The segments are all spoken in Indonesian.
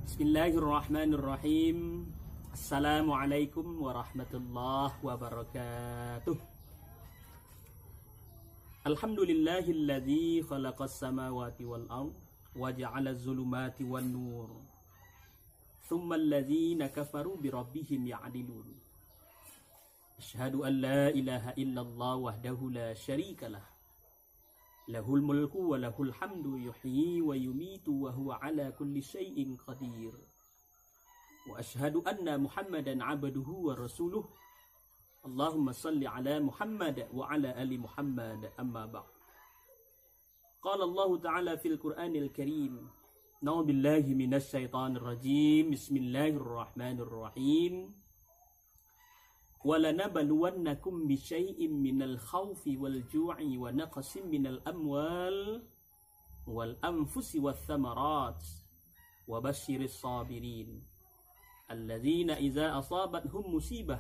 Bismillahirrahmanirrahim. Assalamualaikum warahmatullahi wabarakatuh. Alhamdulillahilladzi khalaqas samawati wal ard wa ja'alaz zulumati wan nur. Tsummal ladzina kafaru bi rabbihim ya'dilun. Asyhadu an la ilaha illallah wahdahu la syarikalah. Lahul mulku wa lahul hamdu yuhyi wa yumitu wa huwa ala kulli syai'in qadir. Wa asyhadu anna Muhammadan abduhu wa rasuluh. Allahumma salli ala Muhammad wa ala ali Muhammad, amma ba'd. Qala Allah ta'ala fil Qur'anil Karim. Na'udzu billahi minasy syaithanir rajim. Bismillahirrahmanirrahim. وَلَنَبَلُوَنَّكُمْ بِشَيْءٍ مِّنَ الْخَوْفِ وَالْجُوعِ وَنَقْصٍ مِّنَ الْأَمْوَالِ وَالْأَنفُسِ وَالثَّمَرَاتِ وَبَشِّرِ الصَّابِرِينَ الَّذِينَ إِذَا أَصَابَتْهُمْ مُصِيبَةٌ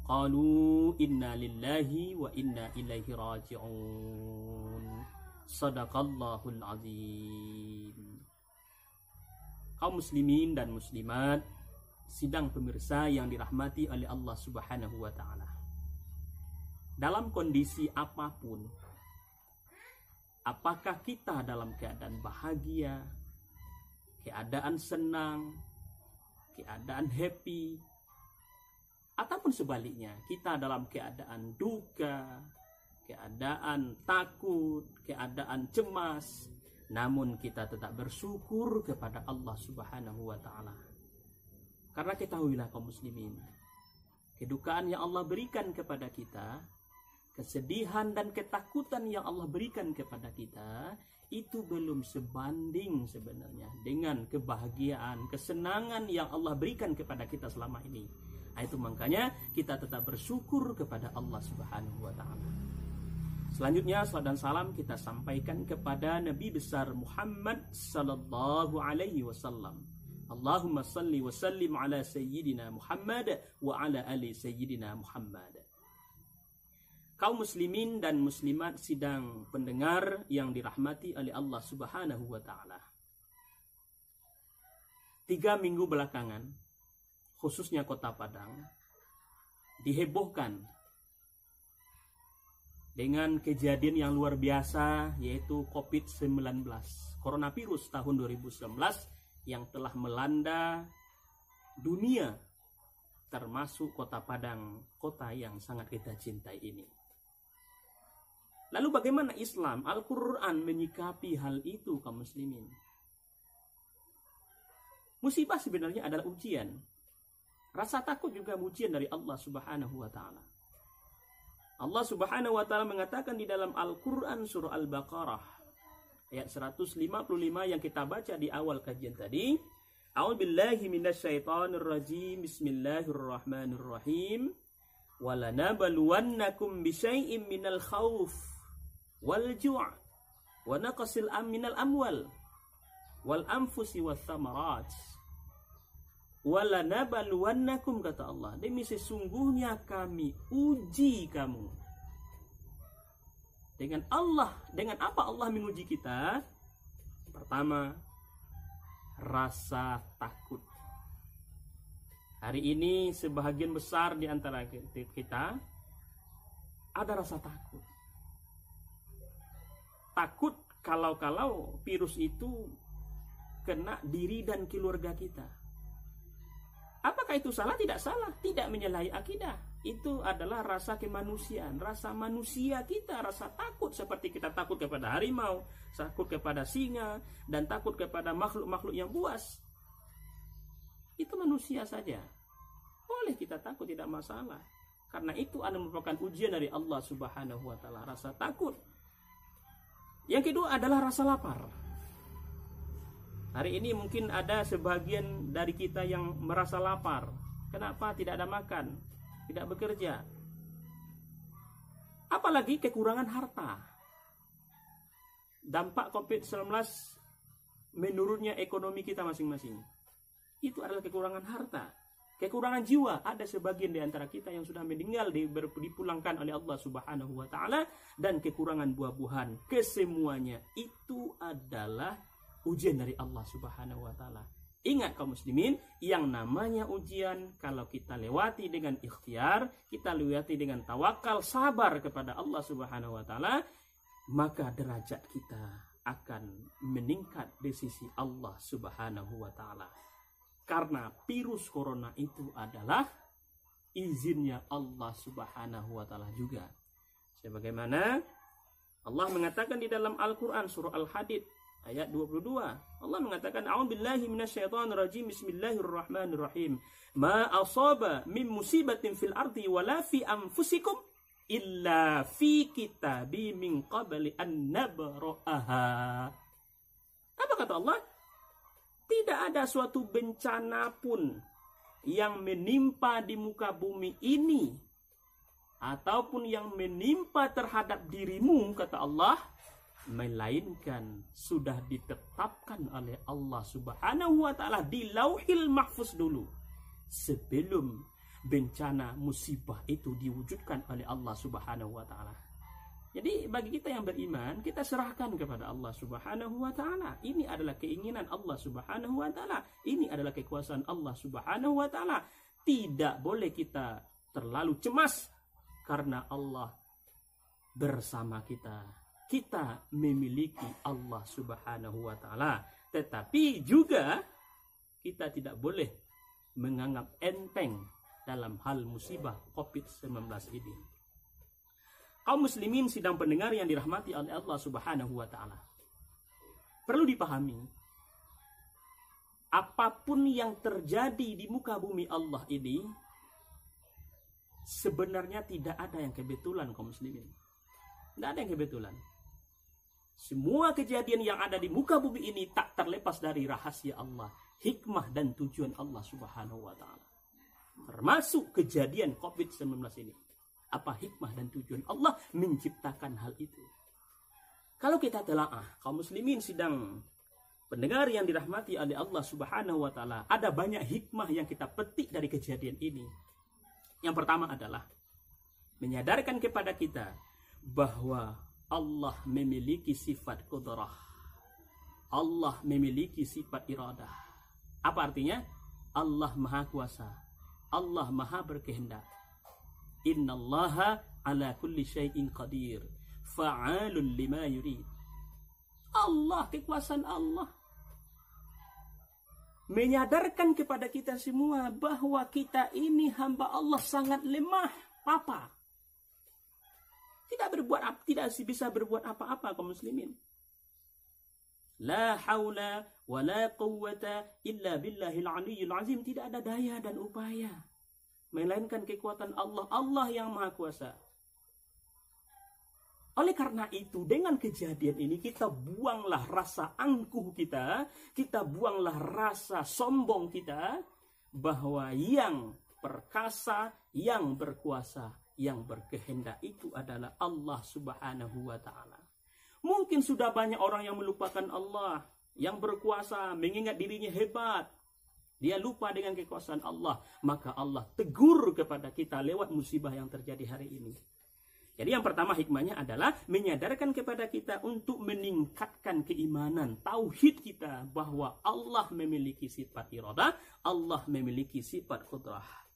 قَالُوا إِنَّا لِلَّهِ وَإِنَّا إِلَيْهِ رَاجِعُونَ صَدَقَ اللَّهُ الْعَظِيمُ. Kaum muslimin dan muslimat, sidang pemirsa yang dirahmati oleh Allah Subhanahu wa ta'ala. Dalam kondisi apapun, apakah kita dalam keadaan bahagia, keadaan senang, keadaan happy, ataupun sebaliknya, kita dalam keadaan duka, keadaan takut, keadaan cemas, namun kita tetap bersyukur kepada Allah Subhanahu wa ta'ala. Karena ketahuilah kaum muslimin, kedukaan yang Allah berikan kepada kita, kesedihan dan ketakutan yang Allah berikan kepada kita, itu belum sebanding sebenarnya dengan kebahagiaan, kesenangan yang Allah berikan kepada kita selama ini. Nah, itu makanya kita tetap bersyukur kepada Allah Subhanahu wa ta'ala. Selanjutnya salam dan salam kita sampaikan kepada Nabi besar Muhammad sallallahu alaihi wasallam. Allahumma salli wa sallim ala sayyidina Muhammad wa ala ali sayyidina Muhammad. Kaum muslimin dan muslimat sidang pendengar yang dirahmati oleh Allah Subhanahu wa ta'ala. 3 minggu belakangan, khususnya Kota Padang, dihebohkan dengan kejadian yang luar biasa, yaitu COVID-19, coronavirus tahun 2019, yang telah melanda dunia, termasuk Kota Padang, kota yang sangat kita cintai ini. Lalu bagaimana Islam, Al-Quran menyikapi hal itu kaum muslimin? Musibah sebenarnya adalah ujian. Rasa takut juga ujian dari Allah Subhanahu wa ta'ala. Allah Subhanahu wa ta'ala mengatakan di dalam Al-Quran surah Al-Baqarah ayat 155 yang kita baca di awal kajian tadi. A'udzubillahi minasyaitonir rajim. Bismillahirrahmanirrahim. Walanabluwannakum bisyai'im minal khauf wal ju' wa naqsil minal amwal wal anfusi wath thamarat. Walanabluwannakum, kata Allah, demi sesungguhnya kami uji kamu. Dengan apa Allah menguji kita? Pertama, rasa takut. Hari ini sebahagian besar di antara kita ada rasa takut. Takut kalau virus itu kena diri dan keluarga kita. Apakah itu salah? Tidak salah, tidak menyalahi akidah. Itu adalah rasa kemanusiaan, rasa manusia kita, rasa takut seperti kita takut kepada harimau, takut kepada singa, dan takut kepada makhluk-makhluk yang buas. Itu manusia saja. Boleh kita takut, tidak masalah. Karena itu adalah merupakan ujian dari Allah Subhanahu wa ta'ala, rasa takut. Yang kedua adalah rasa lapar. Hari ini mungkin ada sebagian dari kita yang merasa lapar. Kenapa? Tidak ada makan, tidak bekerja, apalagi kekurangan harta. Dampak COVID-19 menurunnya ekonomi kita masing-masing. Itu adalah kekurangan harta, kekurangan jiwa. Ada sebagian di antara kita yang sudah meninggal, dipulangkan oleh Allah Subhanahu wa ta'ala, dan kekurangan buah-buahan. Kesemuanya itu adalah ujian dari Allah Subhanahu wa ta'ala. Ingat kaum muslimin, yang namanya ujian kalau kita lewati dengan ikhtiar, kita lewati dengan tawakal, sabar kepada Allah Subhanahu wa taala, maka derajat kita akan meningkat di sisi Allah Subhanahu wa taala. Karena virus corona itu adalah izinnya Allah Subhanahu wa taala juga. Sebagaimana Allah mengatakan di dalam Al-Qur'an surah Al-Hadid ayat 22, Allah mengatakan, a'udzubillahi minasyaitonirrajim, bismillahirrahmanirrahim, ma asaba min musibatin fil ardi wala fi anfusikum illa fi kitabim min qabli an nabra'aha. Apa kata Allah? Tidak ada suatu bencana pun yang menimpa di muka bumi ini ataupun yang menimpa terhadap dirimu, kata Allah, melainkan sudah ditetapkan oleh Allah Subhanahu wa taala di Lauhil Mahfuz dulu, sebelum bencana musibah itu diwujudkan oleh Allah Subhanahu wa taala. Jadi bagi kita yang beriman, kita serahkan kepada Allah Subhanahu wa taala. Ini adalah keinginan Allah Subhanahu wa taala. Ini adalah kekuasaan Allah Subhanahu wa taala. Tidak boleh kita terlalu cemas karena Allah bersama kita. Kita memiliki Allah Subhanahu wa taala. Tetapi juga kita tidak boleh menganggap enteng dalam hal musibah COVID-19 ini. Kaum muslimin sidang pendengar yang dirahmati oleh Allah Subhanahu wa taala. Perlu dipahami, apapun yang terjadi di muka bumi Allah ini sebenarnya tidak ada yang kebetulan, kaum muslimin. Tidak ada yang kebetulan. Semua kejadian yang ada di muka bumi ini tak terlepas dari rahasia Allah, hikmah dan tujuan Allah Subhanahu wa taala. Termasuk kejadian COVID-19 ini. Apa hikmah dan tujuan Allah menciptakan hal itu? Kalau kita telaah, kaum muslimin sidang pendengar yang dirahmati oleh Allah Subhanahu wa taala, ada banyak hikmah yang kita petik dari kejadian ini. Yang pertama adalah menyadarkan kepada kita bahwa Allah memiliki sifat qudrah. Allah memiliki sifat iradah. Apa artinya? Allah Maha Kuasa. Allah Maha Berkehendak. Innallaha ala kulli syai'in qadir. Fa'alun lima yurid. Allah, kekuasaan Allah menyadarkan kepada kita semua bahwa kita ini hamba Allah sangat lemah, papa. Tidak bisa berbuat apa-apa kaum muslimin. La haula wa la quwwata illa billahil aliyyil azim. Tidak ada daya dan upaya melainkan kekuatan Allah, Allah yang Maha Kuasa. Oleh karena itu, dengan kejadian ini kita buanglah rasa angkuh kita buanglah rasa sombong kita, bahwa yang perkasa, yang berkuasa, yang berkehendak itu adalah Allah Subhanahu wa taala. Mungkin sudah banyak orang yang melupakan Allah, yang berkuasa, mengingat dirinya hebat. Dia lupa dengan kekuasaan Allah, maka Allah tegur kepada kita lewat musibah yang terjadi hari ini. Jadi yang pertama hikmahnya adalah menyadarkan kepada kita untuk meningkatkan keimanan, tauhid kita, bahwa Allah memiliki sifat iradah, Allah memiliki sifat qudrah.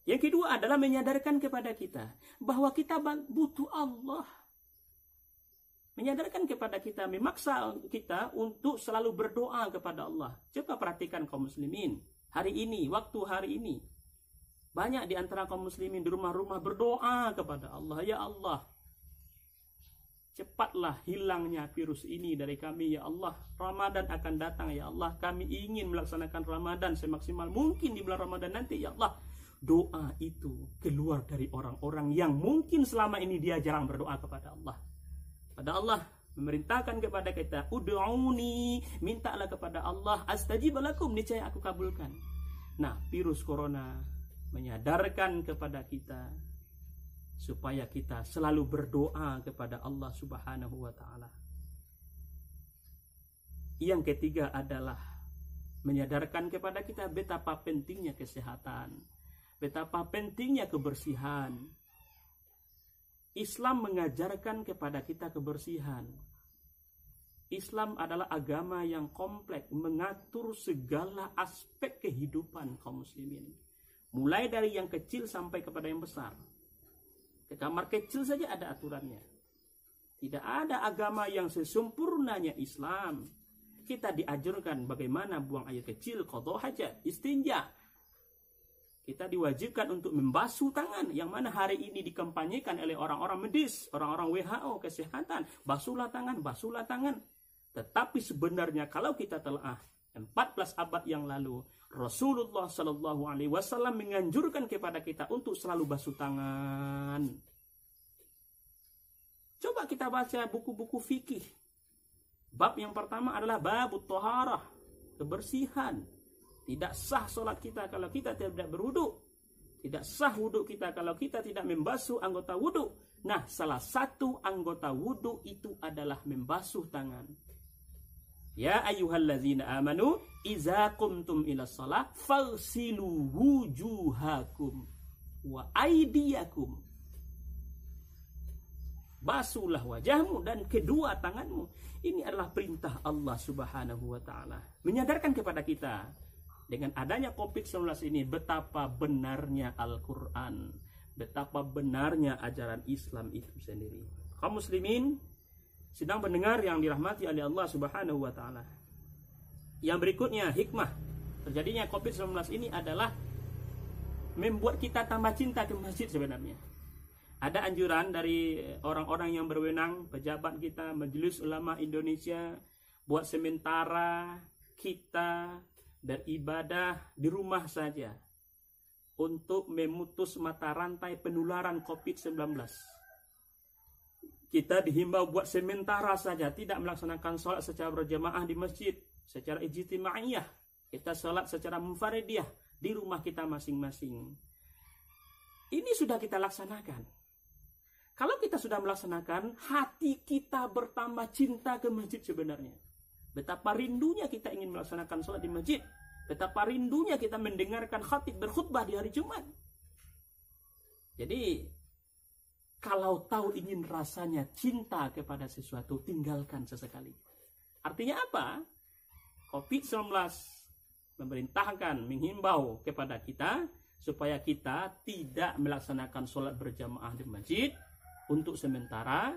Yang kedua adalah menyadarkan kepada kita bahwa kita butuh Allah. Menyadarkan kepada kita, memaksa kita untuk selalu berdoa kepada Allah. Coba perhatikan kaum muslimin. Hari ini, waktu hari ini, banyak di antara kaum muslimin di rumah-rumah berdoa kepada Allah. Ya Allah, cepatlah hilangnya virus ini dari kami. Ya Allah, Ramadan akan datang. Ya Allah, kami ingin melaksanakan Ramadan semaksimal mungkin di bulan Ramadan nanti. Ya Allah, doa itu keluar dari orang-orang yang mungkin selama ini dia jarang berdoa kepada Allah. Pada Allah memerintahkan kepada kita, ud'uni, mintalah kepada Allah, astajib lakum, niscaya aku kabulkan. Nah, virus corona menyadarkan kepada kita supaya kita selalu berdoa kepada Allah Subhanahu wa taala. Yang ketiga adalah menyadarkan kepada kita betapa pentingnya kesehatan, betapa pentingnya kebersihan. Islam mengajarkan kepada kita kebersihan. Islam adalah agama yang kompleks, mengatur segala aspek kehidupan kaum muslimin. Mulai dari yang kecil sampai kepada yang besar. Ke kamar kecil saja ada aturannya. Tidak ada agama yang sesempurnanya Islam. Kita diajarkan bagaimana buang air kecil, qadha hajat, istinja. Kita diwajibkan untuk membasuh tangan, yang mana hari ini dikampanyekan oleh orang-orang medis, orang-orang WHO, kesehatan. Basuhlah tangan, basuhlah tangan. Tetapi sebenarnya kalau kita telah 14 abad yang lalu, Rasulullah Shallallahu Alaihi Wasallam menganjurkan kepada kita untuk selalu basuh tangan. Coba kita baca buku-buku fikih. Bab yang pertama adalah babut thaharah, kebersihan. Tidak sah solat kita kalau kita tidak berwudu. Tidak sah wudu kita kalau kita tidak membasuh anggota wudu. Nah, salah satu anggota wudu itu adalah membasuh tangan. Ya ayyuhallazina amanu iza qumtum ila shalah faghsilu wujuhakum wa aydiyakum. Basuhlah wajahmu dan kedua tanganmu. Ini adalah perintah Allah Subhanahu wa taala. Menyadarkan kepada kita dengan adanya COVID-19 ini betapa benarnya Al-Qur'an, betapa benarnya ajaran Islam itu sendiri. Kaum muslimin sedang mendengar yang dirahmati oleh Allah Subhanahu wa taala. Yang berikutnya, hikmah terjadinya COVID-19 ini adalah membuat kita tambah cinta ke masjid sebenarnya. Ada anjuran dari orang-orang yang berwenang, pejabat kita, Majelis Ulama Indonesia, buat sementara kita beribadah di rumah saja untuk memutus mata rantai penularan COVID-19. Kita dihimbau buat sementara saja tidak melaksanakan sholat secara berjamaah di masjid, secara ijtimaiyah. Kita sholat secara munfaridiyah di rumah kita masing-masing. Ini sudah kita laksanakan. Kalau kita sudah melaksanakan, hati kita bertambah cinta ke masjid sebenarnya. Betapa rindunya kita ingin melaksanakan sholat di masjid. Betapa rindunya kita mendengarkan khatib berkhutbah di hari Jumat. Jadi, kalau tahu ingin rasanya cinta kepada sesuatu, tinggalkan sesekali. Artinya apa? COVID-19 memerintahkan, menghimbau kepada kita, supaya kita tidak melaksanakan sholat berjamaah di masjid untuk sementara.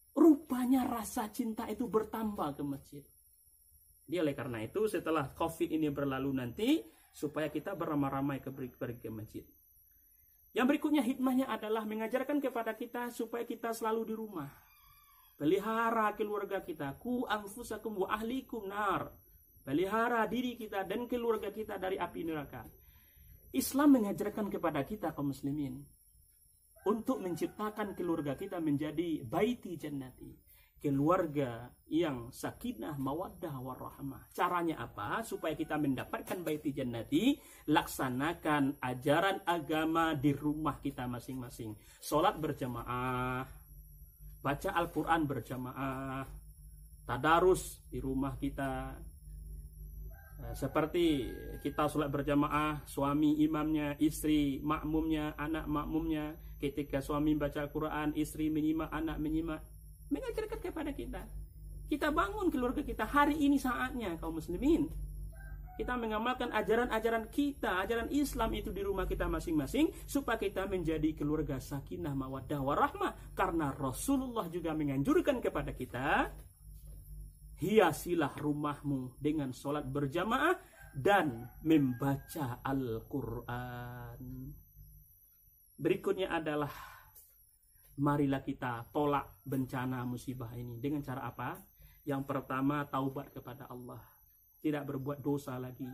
Rupanya rasa cinta itu bertambah ke masjid. Jadi oleh karena itu setelah COVID ini berlalu nanti, supaya kita beramai-ramai pergi ke masjid. Yang berikutnya hikmahnya adalah mengajarkan kepada kita supaya kita selalu di rumah. Pelihara keluarga kita. Ku anfusakum wa ahlikum nar. Pelihara diri kita dan keluarga kita dari api neraka. Islam mengajarkan kepada kita kaum muslimin untuk menciptakan keluarga kita menjadi baiti jannati. Keluarga yang sakinah, mawaddah, warahmah. Caranya apa? Supaya kita mendapatkan baiti jannati, laksanakan ajaran agama di rumah kita masing-masing. Sholat berjamaah, baca Al-Quran berjamaah, tadarus di rumah kita. Seperti kita sholat berjamaah, suami imamnya, istri makmumnya, anak makmumnya. Ketika suami baca Al-Quran, istri menyimak, anak menyimak. Mengajarkan kepada kita. Kita bangun keluarga kita. Hari ini saatnya kaum muslimin. Kita mengamalkan ajaran-ajaran kita, ajaran Islam itu di rumah kita masing-masing. Supaya kita menjadi keluarga sakinah, mawaddah, warahmah. Karena Rasulullah juga menganjurkan kepada kita. Hiasilah rumahmu dengan sholat berjamaah dan membaca Al-Quran. Berikutnya adalah marilah kita tolak bencana musibah ini. Dengan cara apa? Yang pertama, taubat kepada Allah. Tidak berbuat dosa lagi.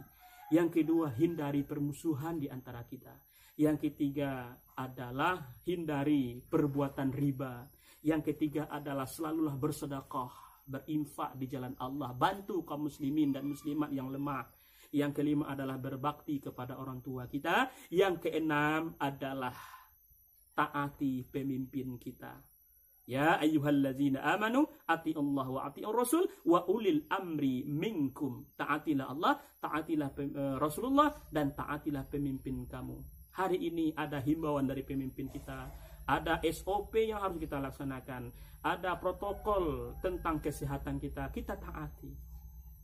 Yang kedua, hindari permusuhan di antara kita. Yang ketiga adalah hindari perbuatan riba. Yang ketiga adalah selalulah bersedekah, berinfak di jalan Allah. Bantu kaum muslimin dan muslimat yang lemah. Yang kelima adalah berbakti kepada orang tua kita. Yang keenam adalah taati pemimpin kita. Ya ayyuhallazina amanu ati'ullah wa ati'ur rasul wa ulil amri minkum. Taatilah Allah, taatilah Rasulullah dan taatilah pemimpin kamu. Hari ini ada himbauan dari pemimpin kita. ada SOP yang harus kita laksanakan, ada protokol tentang kesehatan kita taati.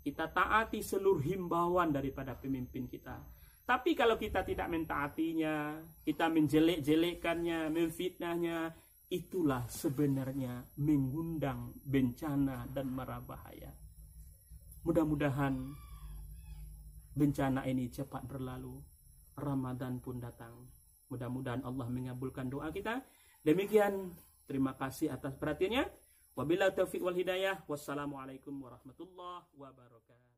Kita taati seluruh himbauan daripada pemimpin kita. Tapi kalau kita tidak mentaatinya, kita menjelek-jelekkannya, memfitnahnya, itulah sebenarnya mengundang bencana dan mara bahaya. Mudah-mudahan bencana ini cepat berlalu, Ramadan pun datang. Mudah-mudahan Allah mengabulkan doa kita. Demikian, terima kasih atas perhatiannya. Wabillahi taufiq wal hidayah. Wassalamualaikum warahmatullahi wabarakatuh.